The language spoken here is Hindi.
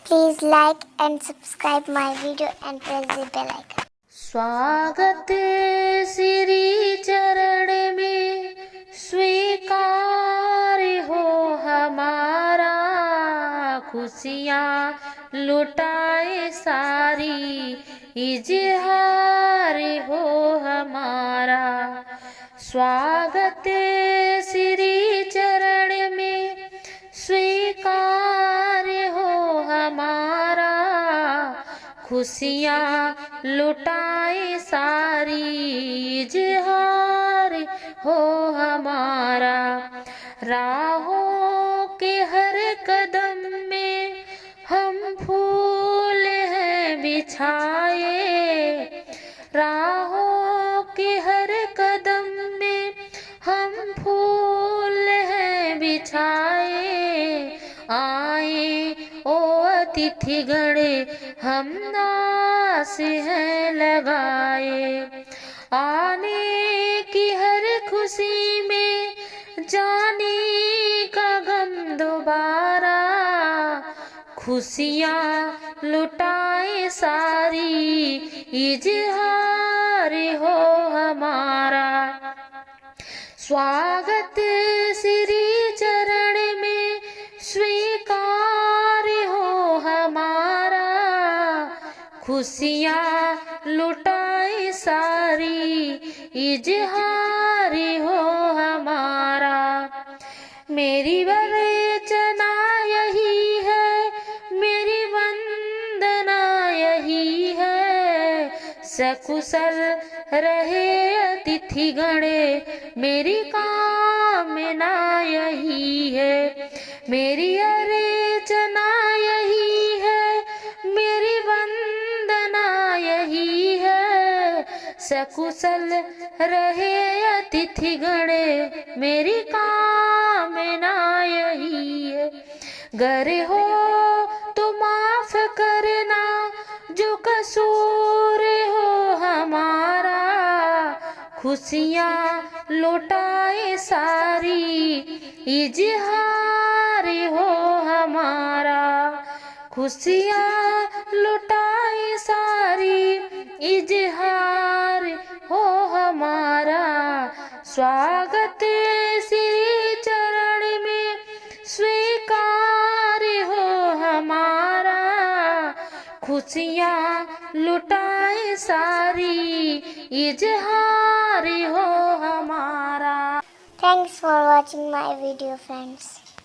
Please like and subscribe my video and press the bell icon. स्वागत श्री चरण में स्वीकार हो हमारा, खुशियाँ लुटाए सारी इजहार हो हमारा। स्वागत श्री चरण में स्वीकार हो हमारा, खुशियाँ लुटाए सारी इजहार हो हमारा। राहों के हर कदम में हम फूल हैं बिछाए, राहों के हर कदम में हम फूल हैं बिछाए। आए ओ अतिथि गण हम आस हैं लगाए, आने की हर खुशी में जाने का गम दोबारा, खुशियाँ लुटाए सारी इजहार हो हमारा। स्वागत श्री चरण में स्वीकार हो हमारा, खुशियाँ लुटाए सारी इजहार हो हमारा। मेरी वंदना यही है, मेरी वंदना यही है, सकुशल रहे अतिथि गण मेरी कामना यही है। मेरी अर्चना यही है, मेरी वंदना यही है, सकुशल रहे अतिथि गण मेरी कामना यही है। गर हो तो माफ करना जो कसूर हो हमारा, खुशियाँ लुटाए सारी इजहार हो हमारा, खुशियाँ लुटाए सारी इजहार हो हमारा। स्वागत श्री चरण में स्वीकार हो हमारा, खुशियाँ लुटाए सारी इजहार हो हमारा। Thanks for watching my video, friends.